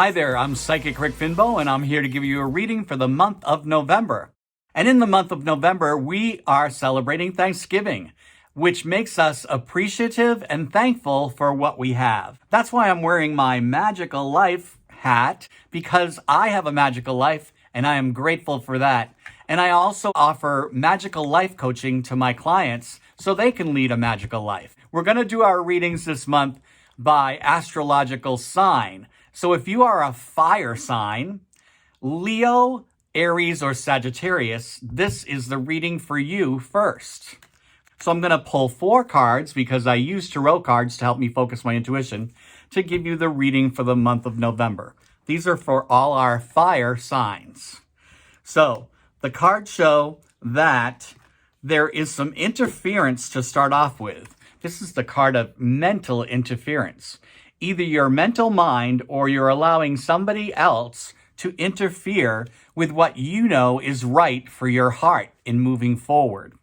Hi there, I'm Psychic Rick Finbow, and I'm here to give you a reading for the month of November. And in the month of November, we are celebrating Thanksgiving, which makes us appreciative and thankful for what we have. That's why I'm wearing my Magical Life hat, because I have a magical life, and I am grateful for that. And I also offer magical life coaching to my clients so they can lead a magical life. We're going to do our readings this month by astrological sign. So if you are a fire sign, Leo, Aries, or Sagittarius, this is the reading for you first. So I'm going to pull 4 cards because I use tarot cards to help me focus my intuition to give you the reading for the month of November. These are for all our fire signs. So the cards show that there is some interference to start off with. This is the card of mental interference. Either your mental mind or you're allowing somebody else to interfere with what you know is right for your heart in moving forward.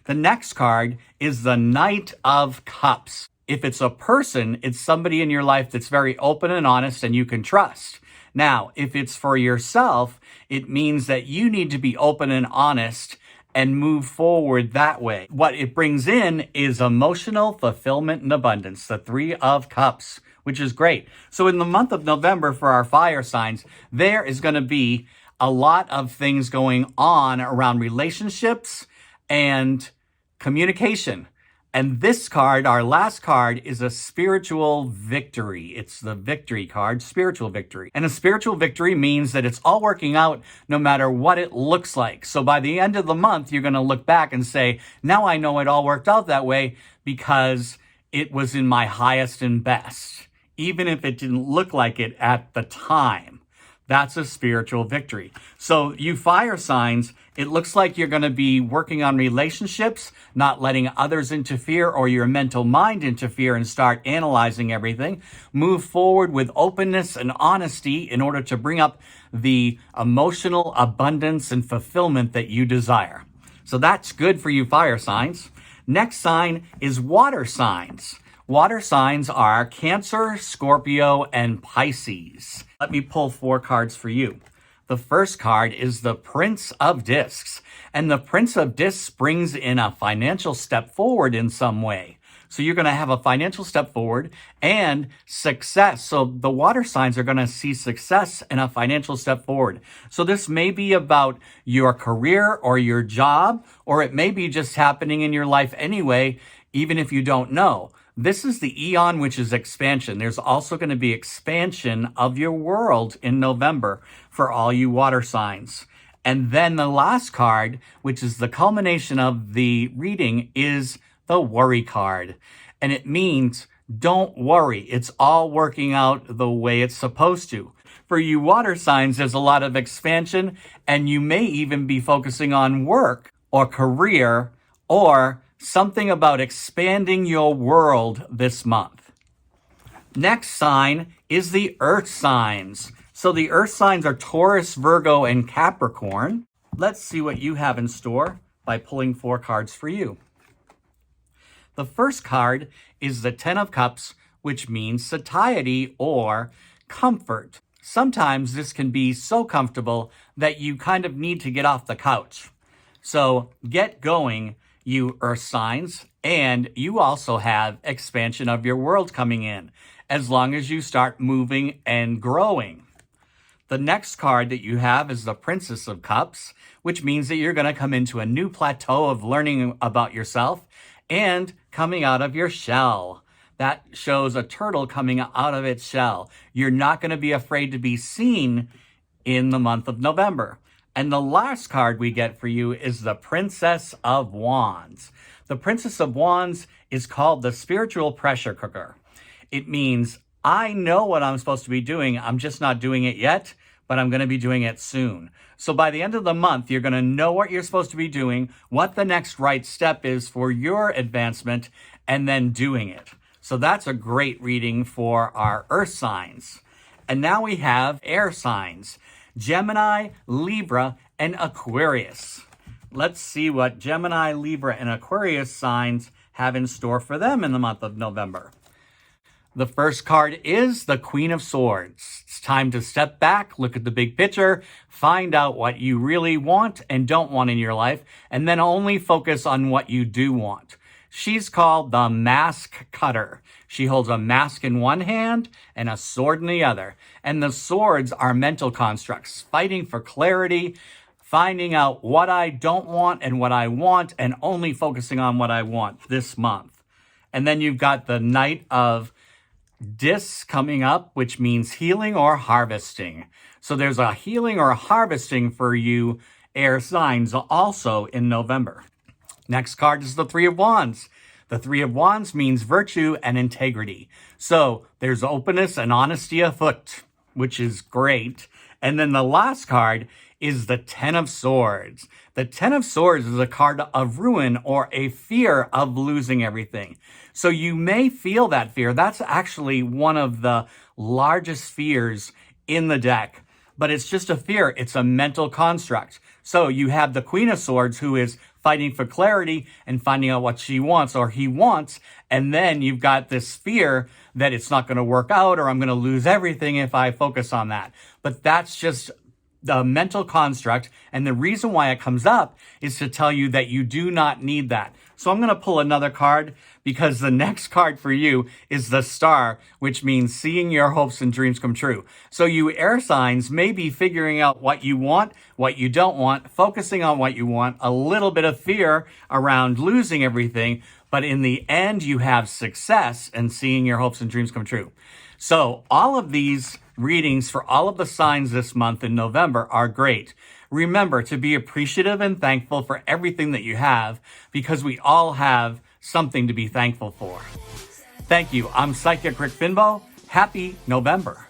The next card is the Knight of Cups. If it's a person, it's somebody in your life that's very open and honest and you can trust. Now, if it's for yourself, it means that you need to be open and honest and move forward that way. What it brings in is emotional fulfillment and abundance, the 3 of Cups, which is great. So in the month of November for our fire signs, there is going to be a lot of things going on around relationships and communication. And this card, our last card, is a spiritual victory. It's the victory card, spiritual victory. And a spiritual victory means that it's all working out no matter what it looks like. So by the end of the month, you're going to look back and say, now I know it all worked out that way because it was in my highest and best, even if it didn't look like it at the time. That's a spiritual victory. So you fire signs, it looks like you're going to be working on relationships, not letting others interfere or your mental mind interfere and start analyzing everything. Move forward with openness and honesty in order to bring up the emotional abundance and fulfillment that you desire. So that's good for you fire signs. Next sign is water signs. Water signs are Cancer, Scorpio, and Pisces. Let me pull 4 cards for you. The first card is the Prince of Discs. And the Prince of Discs brings in a financial step forward in some way. So you're going to have a financial step forward and success. So the water signs are going to see success and a financial step forward. So this may be about your career or your job, or it may be just happening in your life anyway, even if you don't know. This is the Eon, which is expansion. There's also going to be expansion of your world in November for all you water signs. And then the last card, which is the culmination of the reading, is the worry card. And it means don't worry. It's all working out the way it's supposed to. For you water signs, there's a lot of expansion, and you may even be focusing on work or career or something about expanding your world this month. Next sign is the Earth signs. So the Earth signs are Taurus, Virgo, and Capricorn. Let's see what you have in store by pulling 4 cards for you. The first card is the 10 of Cups, which means satiety or comfort. Sometimes this can be so comfortable that you kind of need to get off the couch. So get going, you Earth signs, and you also have expansion of your world coming in, as long as you start moving and growing. The next card that you have is the Princess of Cups, which means that you're going to come into a new plateau of learning about yourself and coming out of your shell. That shows a turtle coming out of its shell. You're not going to be afraid to be seen in the month of November. And the last card we get for you is the Princess of Wands. The Princess of Wands is called the spiritual pressure cooker. It means I know what I'm supposed to be doing. I'm just not doing it yet, but I'm going to be doing it soon. So by the end of the month, you're going to know what you're supposed to be doing, what the next right step is for your advancement, and then doing it. So that's a great reading for our Earth signs. And now we have air signs. Gemini, Libra, and Aquarius. Let's see what Gemini, Libra, and Aquarius signs have in store for them in the month of November. The first card is the Queen of Swords. It's time to step back, look at the big picture, find out what you really want and don't want in your life, and then only focus on what you do want. She's called the mask cutter. She holds a mask in one hand and a sword in the other. And the swords are mental constructs, fighting for clarity, finding out what I don't want and what I want, and only focusing on what I want this month. And then you've got the Knight of Discs coming up, which means healing or harvesting. So there's a healing or harvesting for you air signs also in November. Next card is the Three of Wands. The Three of Wands means virtue and integrity. So there's openness and honesty afoot, which is great. And then the last card is the Ten of Swords. The Ten of Swords is a card of ruin or a fear of losing everything. So you may feel that fear. That's actually one of the largest fears in the deck. But it's just a fear. It's a mental construct. So you have the Queen of Swords, who is fighting for clarity and finding out what she wants or he wants. And then you've got this fear that it's not going to work out or I'm going to lose everything if I focus on that. But that's just the mental construct. And the reason why it comes up is to tell you that you do not need that. So I'm going to pull another card because the next card for you is the Star, which means seeing your hopes and dreams come true. So you air signs may be figuring out what you want, what you don't want, focusing on what you want, a little bit of fear around losing everything. But in the end, you have success and seeing your hopes and dreams come true. So all of these readings for all of the signs this month in November are great. Remember to be appreciative and thankful for everything that you have because we all have something to be thankful for. Thank you. I'm Psychic Rick Finbow. Happy November.